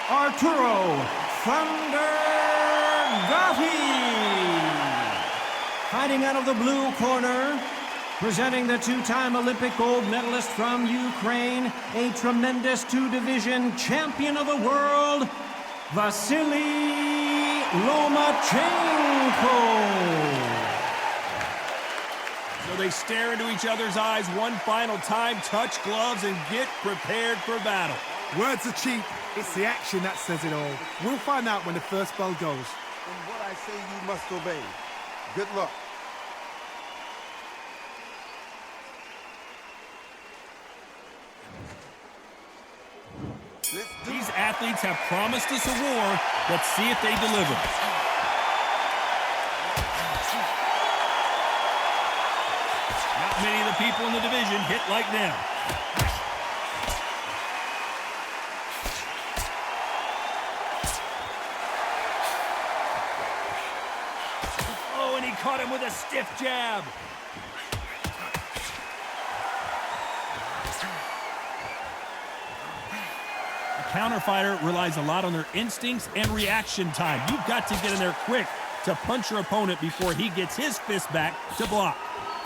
Arturo Thunder Gotti. Fighting out of the blue corner, presenting the two-time Olympic gold medalist from Ukraine, a tremendous two-division champion of the world, Vasily Lomachenko. So they stare into each other's eyes one final time, touch gloves, and get prepared for battle. Words are cheap. It's the action that says it all. We'll find out when the first bell goes. And what I say you must obey. Good luck. These athletes have promised us a war. Let's see if they deliver. Not many of the people in the division hit like them. Oh, and he caught him with a stiff jab. Counterfighter relies a lot on their instincts and reaction time. You've got to get in there quick to punch your opponent before he gets his fist back to block.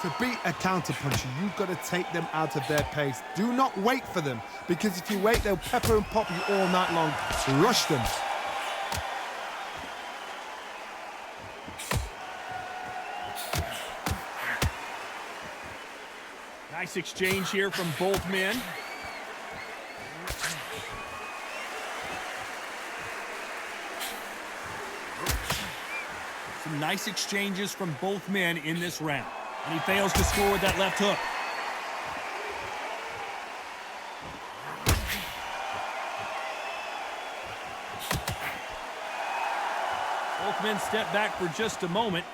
To beat a counterpuncher, you've got to take them out of their pace. Do not wait for them, because if you wait, they'll pepper and pop you all night long. Rush them. Nice exchange here from both men. Some nice exchanges from both men in this round. And he fails to score with that left hook. Both men step back for just a moment.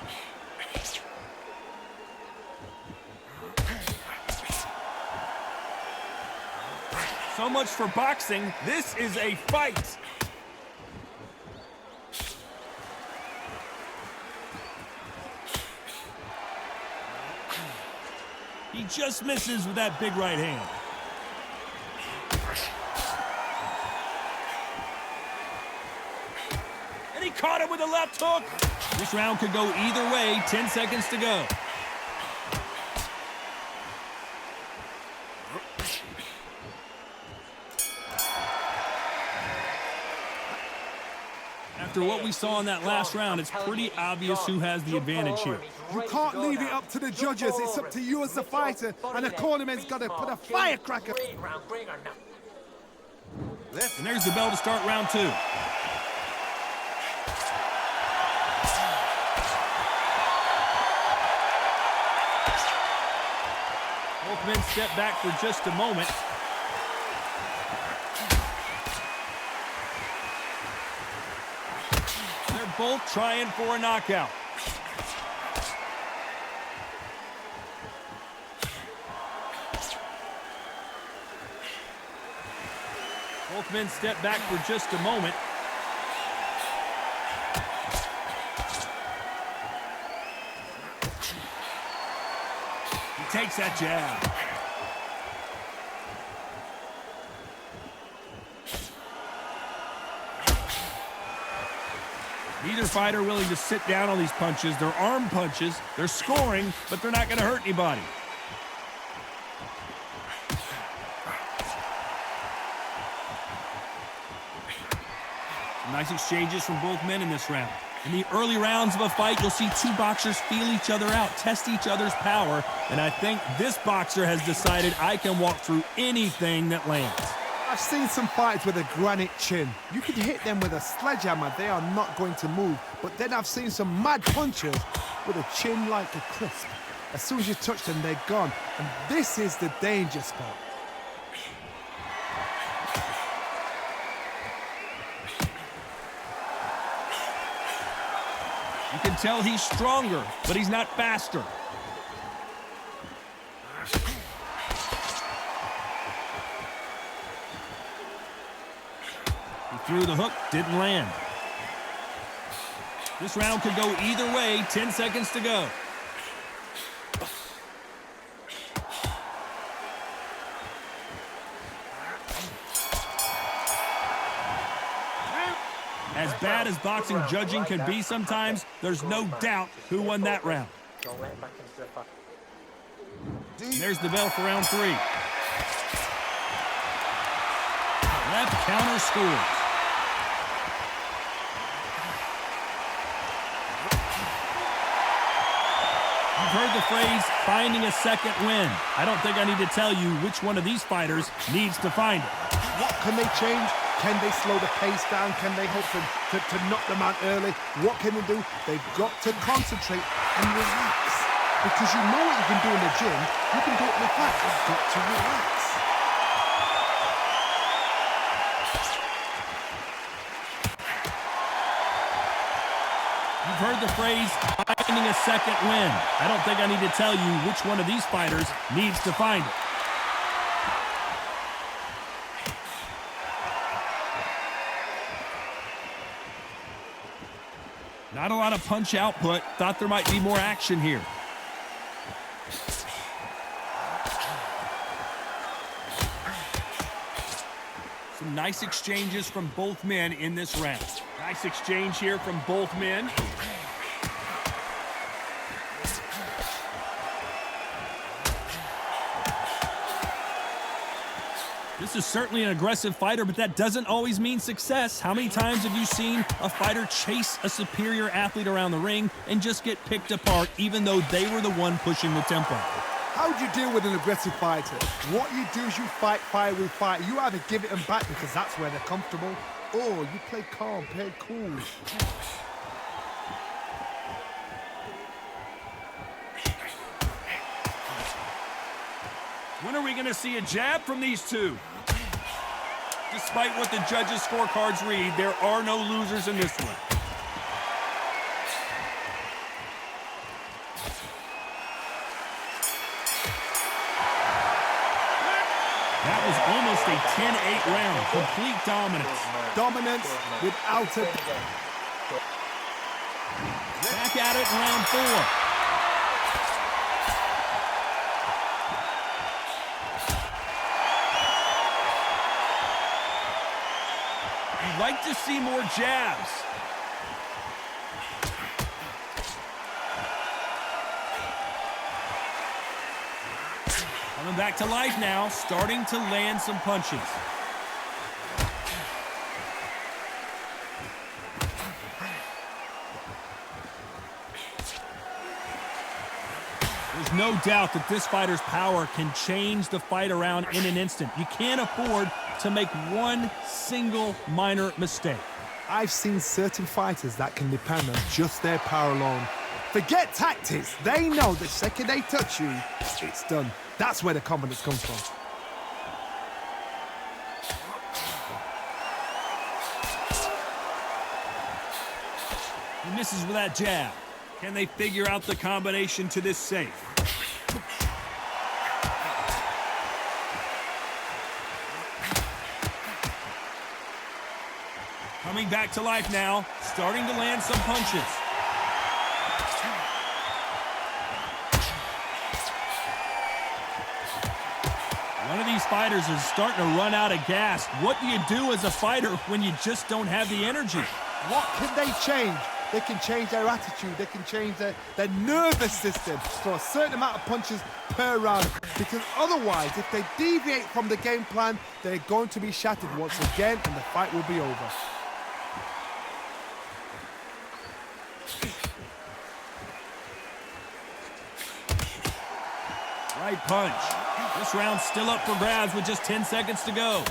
So much for boxing. This is a fight. He just misses with that big right hand. And he caught him with a left hook. This round could go either way. 10 seconds to go. After what we saw in that last round, it's pretty obvious who has the advantage here. You can't leave it up to the judges. It's up to you as the fighter, and the cornerman's got to put a firecracker. And there's the bell to start round two. Both men step back for just a moment. They're both trying for a knockout. Both men step back for just a moment. He takes that jab. Neither fighter willing to sit down on these punches. They're arm punches. They're scoring, but they're not going to hurt anybody. Nice exchanges from both men in this round. In the early rounds of a fight, you'll see two boxers feel each other out, test each other's power, and I think this boxer has decided I can walk through anything that lands. I've seen some fighters with a granite chin. You can hit them with a sledgehammer, they are not going to move. But then I've seen some mad punchers with a chin like a crisp. As soon as you touch them, they're gone. And this is the danger spot. You can tell he's stronger, but he's not faster. He threw the hook, didn't land. This round could go either way, 10 seconds to go. As bad as boxing judging can be sometimes, there's no doubt who won that round. There's the bell for round 3. Left counter scores. You've heard the phrase, finding a second win. I don't think I need to tell you which one of these fighters needs to find it. What can they change? Can they slow the pace down? Can they hope to knock them out early? What can they do? They've got to concentrate and relax. Because you know what you can do in the gym, you can do it in the fight. You've got to relax. You've heard the phrase, finding a second win. I don't think I need to tell you which one of these fighters needs to find it. Not a lot of punch output. Thought there might be more action here. Some nice exchanges from both men in this round. Nice exchange here from both men. This is certainly an aggressive fighter, but that doesn't always mean success. How many times have you seen a fighter chase a superior athlete around the ring and just get picked apart even though they were the one pushing the tempo? How do you deal with an aggressive fighter? What you do is you fight fire with fire. You either give it them back because that's where they're comfortable, or you play calm, play cool. When are we going to see a jab from these two? Despite what the judges' scorecards read, there are no losers in this one. That was almost a 10-8 round. Complete dominance. Dominance without a... Back at it in round 4. You'd like to see more jabs. Coming back to life now, starting to land some punches. There's no doubt that this fighter's power can change the fight around in an instant. You can't afford to make one single minor mistake. I've seen certain fighters that can depend on just their power alone. Forget tactics. They know the second they touch you, it's done. That's where the confidence comes from. He misses with that jab. Can they figure out the combination to this safe? Coming back to life now, starting to land some punches. One of these fighters is starting to run out of gas. What do you do as a fighter when you just don't have the energy? What can they change? They can change their attitude. They can change their nervous system for a certain amount of punches per round. Because otherwise, if they deviate from the game plan, they're going to be shattered once again and the fight will be over. Right punch. This round's still up for grabs with just 10 seconds to go.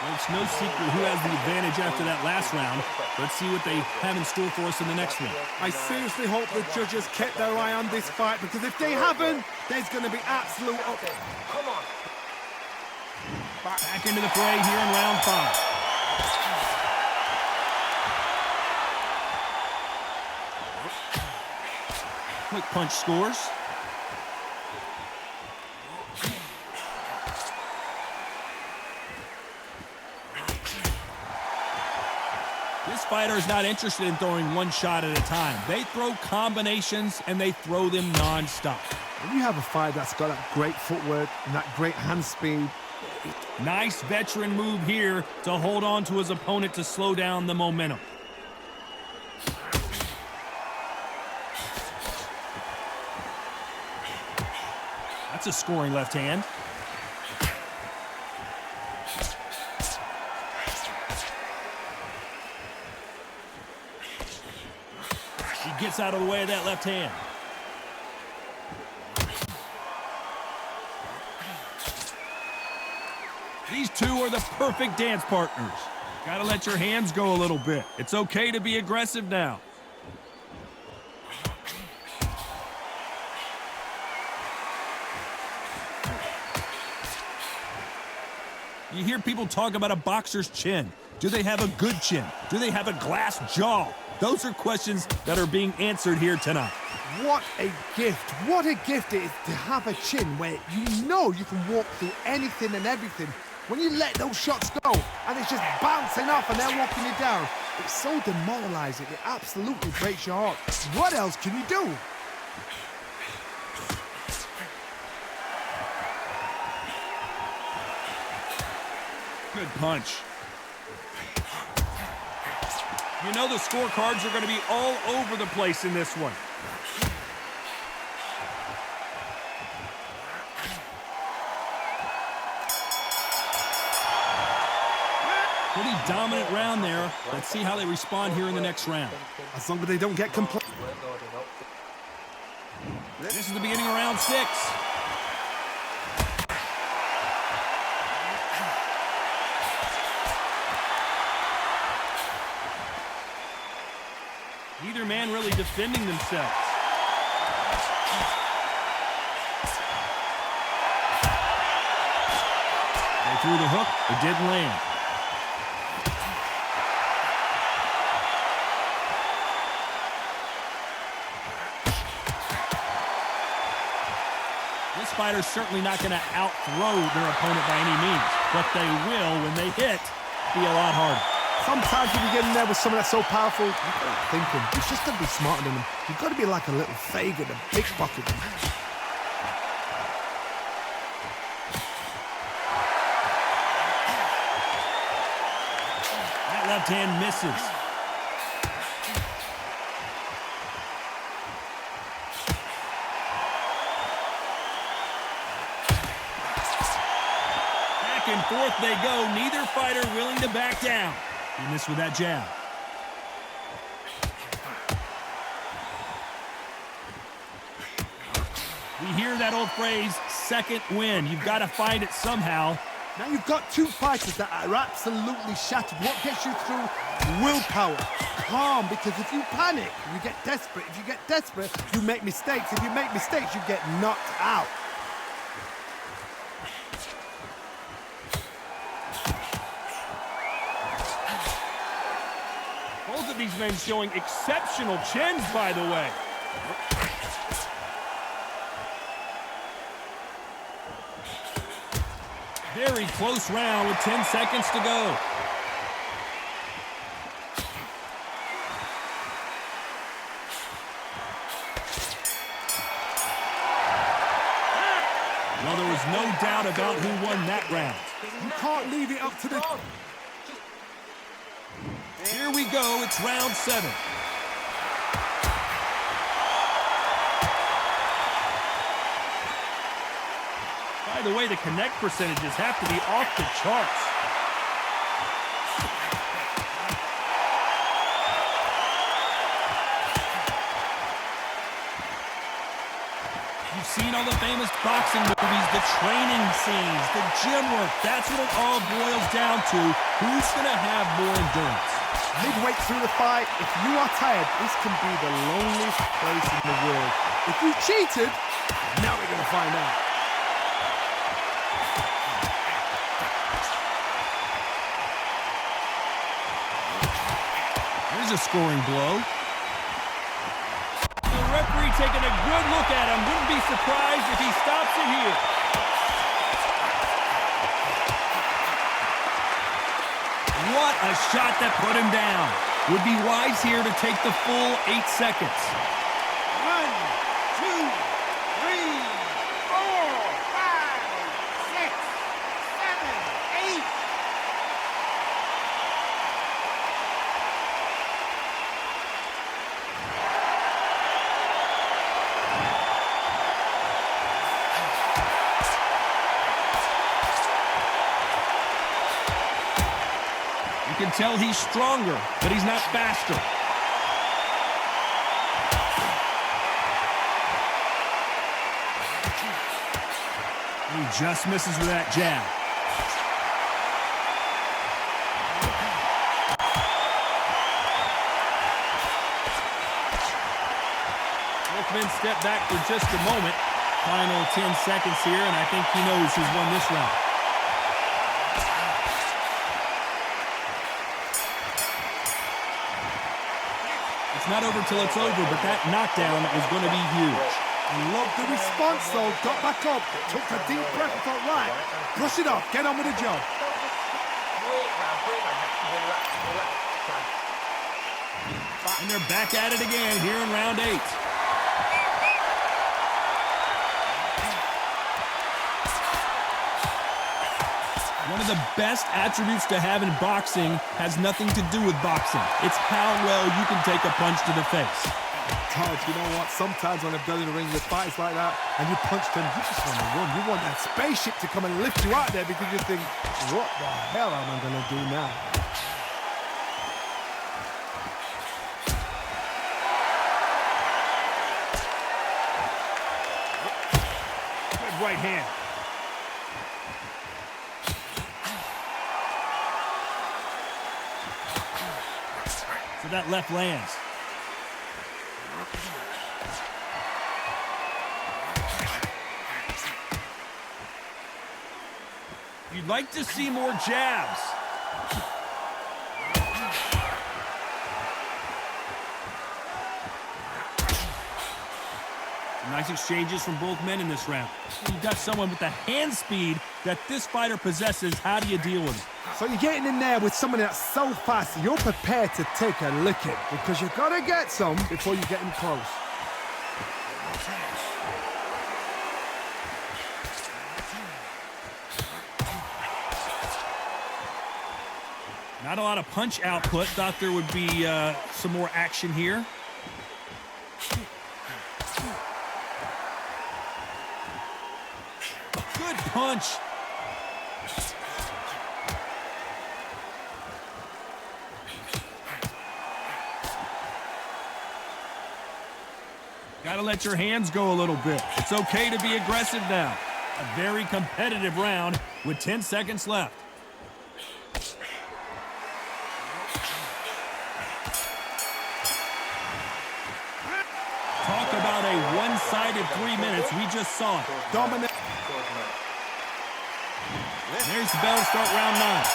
Well, it's no secret who has the advantage after that last round. Let's see what they have in store for us in the next one. I seriously hope the judges kept their eye on this fight, because if they haven't, there's going to be absolute up. Come on. Back into the fray here in round 5. Quick punch scores. This fighter is not interested in throwing one shot at a time. They throw combinations and they throw them non-stop. When you have a fight that's got that great footwork and that great hand speed, Nice veteran move here to hold on to his opponent to slow down the momentum. That's a scoring left hand. He gets out of the way of that left hand. These two are the perfect dance partners. Gotta let your hands go a little bit. It's okay to be aggressive now. You hear people talk about a boxer's chin. Do they have a good chin? Do they have a glass jaw? Those are questions that are being answered here tonight. what a gift. What a gift it is to have a chin where you know you can walk through anything and everything. When you let those shots go and it's just bouncing off and they're walking you down, it's so demoralizing. It absolutely breaks your heart. What else can you do? Good punch. You know the scorecards are going to be all over the place in this one. Pretty dominant round there. Let's see how they respond here in the next round. As long as they don't get complacent. This is the beginning of round 6. Neither man really defending themselves. They threw the hook. It didn't land. This fighter's certainly not going to out-throw their opponent by any means, but they will, when they hit, be a lot harder. Sometimes when you get in there with someone that's so powerful, you've got to thinking. You've just got to be smarter than them. You've got to be like a little Fagin, a pickpocket. That left hand misses. Back and forth they go. Neither fighter willing to back down. He missed with that jab. We hear that old phrase, second win. You've got to find it somehow. Now you've got two fighters that are absolutely shattered. What gets you through? Willpower. Calm, because if you panic, you get desperate. If you get desperate, you make mistakes. If you make mistakes, you get knocked out. Both of these men showing exceptional chins, by the way. Very close round with 10 seconds to go. Well, there was no doubt about who won that round. You can't leave it up to the... Here we go, it's round 7. By the way, the connect percentages have to be off the charts. You've seen all the famous boxing movies, the training scenes, the gym work. That's what it all boils down to. Who's going to have more endurance? Midway through the fight, if you are tired, this can be the loneliest place in the world. If you cheated, now we're going to find out. There's a scoring blow. The referee taking a good look at him. Wouldn't be surprised if he stops it here. What a shot that put him down. Would be wise here to take the full 8 seconds. 1, 2, 3. can tell he's stronger, but he's not faster. He just misses with that jab. Both men step back for just a moment. Final 10 seconds here, and I think he knows who's won this round. It's not over till it's over, but that knockdown is going to be huge. I love the response, though. Got back up, took a deep breath and thought, right, brush it off, get on with the job. And they're back at it again here in round 8. One of the best attributes to have in boxing has nothing to do with boxing. It's how well you can take a punch to the face. Todd, you know what? Sometimes when I've done in the ring with fights like that, and you punch them, you just want to run. You want that spaceship to come and lift you out there because you think, what the hell am I going to do now? Good right hand. So that left lands. You'd like to see more jabs. Nice exchanges from both men in this round. You've got someone with the hand speed that this fighter possesses. How do you deal with it? So you're getting in there with someone that's so fast, you're prepared to take a licking because you've got to get some before you get in close. Not a lot of punch output. Thought there would be some more action here. Good punch. Got to let your hands go a little bit. It's okay to be aggressive now. A very competitive round with 10 seconds left. Talk about a one-sided 3 minutes. We just saw it. Dominant. There's the bell to start round 9.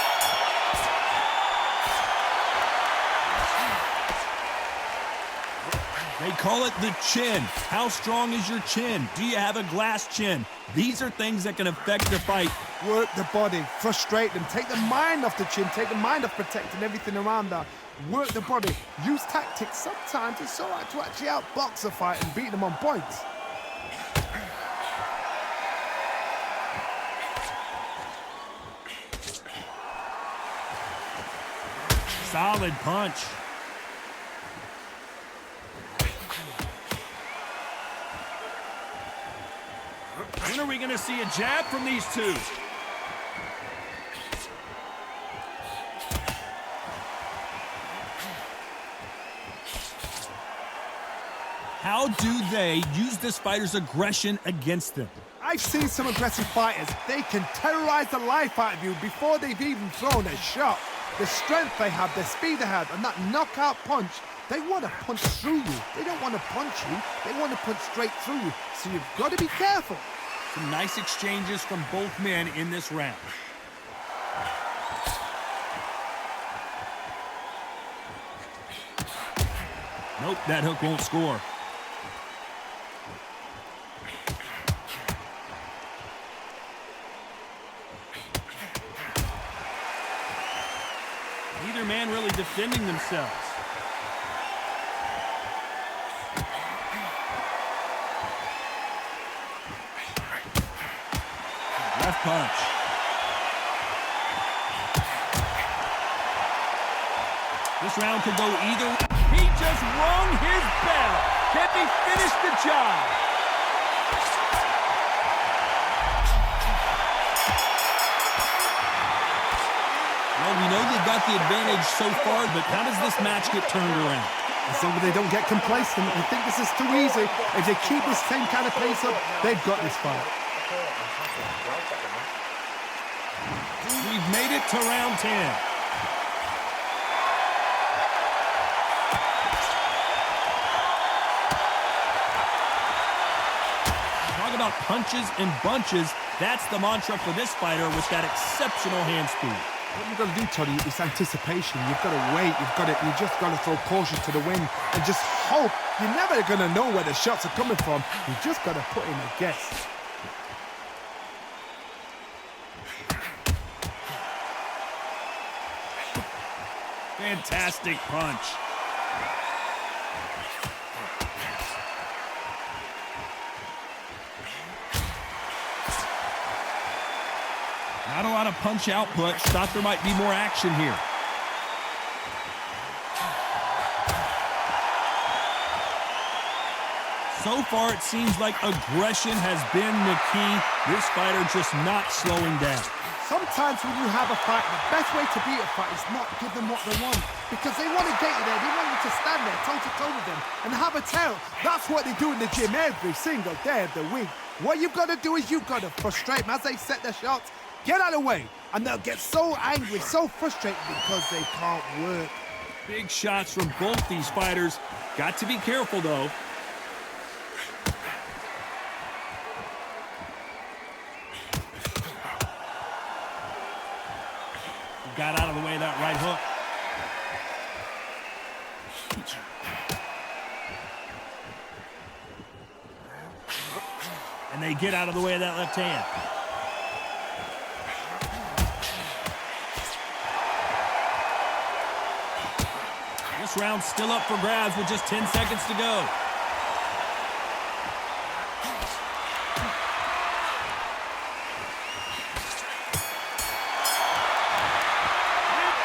They call it the chin. How strong is your chin? Do you have a glass chin? These are things that can affect the fight. Work the body, frustrate them, take the mind off the chin, take the mind off protecting everything around that. Work the body, use tactics. Sometimes it's so hard to actually outbox a fight and beat them on points. Solid punch. When are we going to see a jab from these two? How do they use this fighter's aggression against them? I've seen some aggressive fighters. They can terrorize the life out of you before they've even thrown a shot. The strength they have, the speed they have, and that knockout punch, they want to punch through you. They don't want to punch you. They want to punch straight through you. So you've got to be careful. Some nice exchanges from both men in this round. Nope, that hook won't score. Neither man really defending themselves. Left punch. This round could go either. He just rung his bell. Can he finish the job? Well, we know they've got the advantage so far, but how does this match get turned around? As long as they don't get complacent and think this is too easy, if they keep this same kind of pace up, they've got this fight. We've made it to round 10. Talk about punches and bunches. That's the mantra for this fighter with that exceptional hand speed. What you've got to do, Tony, is anticipation. You've got to wait. You just got to throw caution to the wind and just hope. You're never going to know where the shots are coming from. You just got to put in a guess. Fantastic punch. Not a lot of punch output. Thought there might be more action here. So far, it seems like aggression has been the key. This fighter just not slowing down. Sometimes when you have a fight, the best way to beat a fight is not give them what they want. Because they want to get you there. They want you to stand there toe-to-toe with them and have a tell. That's what they do in the gym every single day of the week. What you've got to do is you've got to frustrate them as they set their shots. Get out of the way. And they'll get so angry, so frustrated because they can't work. Big shots from both these fighters. Got to be careful, though. Got out of the way of that right hook. And they get out of the way of that left hand. This round's still up for grabs with just 10 seconds to go.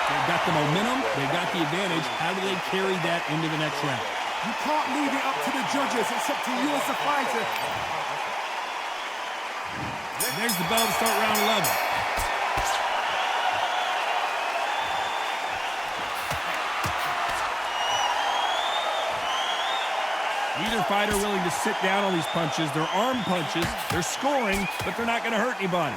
They've got the momentum, they've got the advantage. How do they carry that into the next round? You can't leave it up to the judges. It's up to you as the fighter. There's the bell to start round 11. Neither fighter willing to sit down on these punches. They're arm punches. They're scoring, but they're not going to hurt anybody.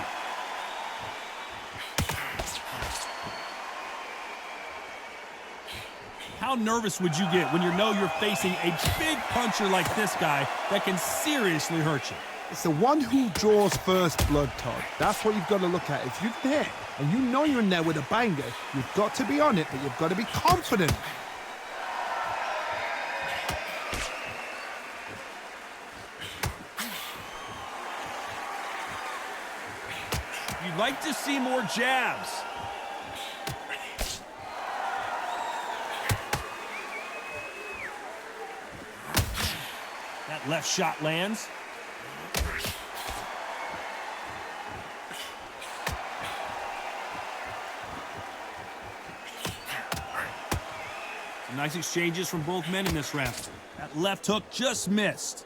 How nervous would you get when you know you're facing a big puncher like this guy that can seriously hurt you? It's the one who draws first blood, Todd. That's what you've got to look at. If you're there and you know you're in there with a banger, you've got to be on it, but you've got to be confident. You'd like to see more jabs. That left shot lands. Some nice exchanges from both men in this round. That left hook just missed.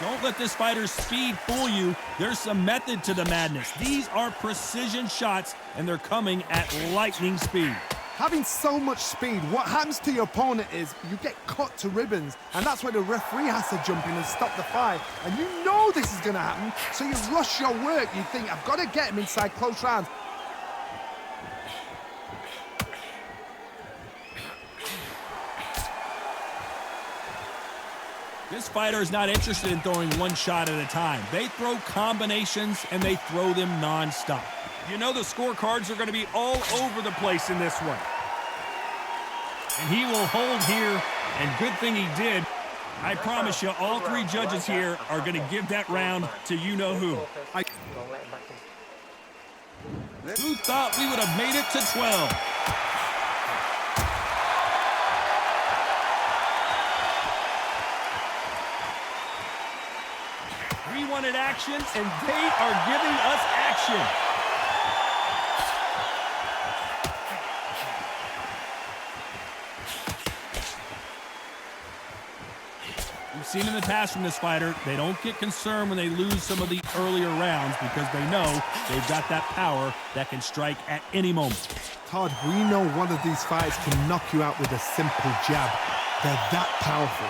Don't let this fighter's speed fool you. There's some method to the madness. These are precision shots, and they're coming at lightning speed. Having so much speed, what happens to your opponent is you get cut to ribbons, and that's where the referee has to jump in and stop the fight. And you know this is going to happen, so you rush your work. You think, I've got to get him inside close rounds. This fighter is not interested in throwing one shot at a time. They throw combinations, and they throw them nonstop. You know the scorecards are going to be all over the place in this one. And he will hold here, and good thing he did. I promise you, all three judges here are going to give that round to you-know-who. Who thought we would have made it to 12? We wanted action, and they are giving us action. We've seen in the past from this fighter, they don't get concerned when they lose some of the earlier rounds because they know they've got that power that can strike at any moment. Todd, we know one of these fighters can knock you out with a simple jab. They're that powerful.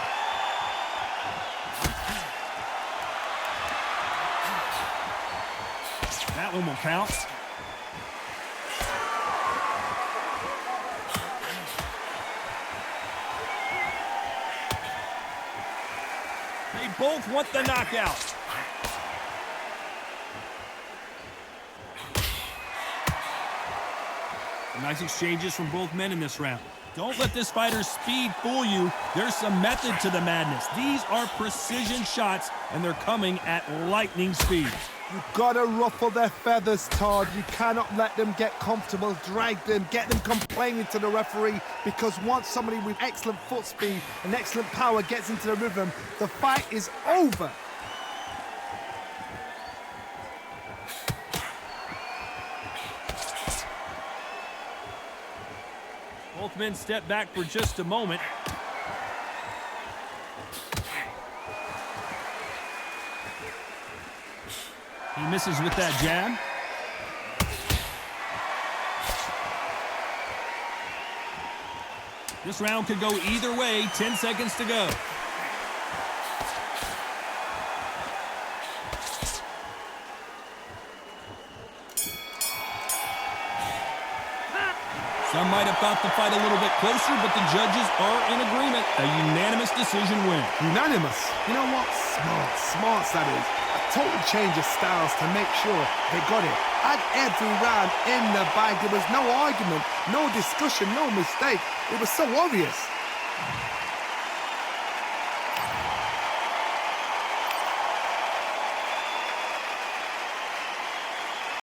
That one will count. They both want the knockout. Nice exchanges from both men in this round. Don't let this fighter's speed fool you. There's some method to the madness. These are precision shots, and they're coming at lightning speed. You gotta ruffle their feathers, Todd. You cannot let them get comfortable, drag them, get them complaining to the referee, because once somebody with excellent foot speed and excellent power gets into the rhythm, the fight is over. Both men step back for just a moment. He misses with that jab. This round could go either way. 10 seconds to go. Some might have thought the fight a little bit closer, but the judges are in agreement. A unanimous decision win. Unanimous? You know what? Smart that is. A total change of styles to make sure they got it. At every round in the bag, there was no argument, no discussion, no mistake. It was so obvious.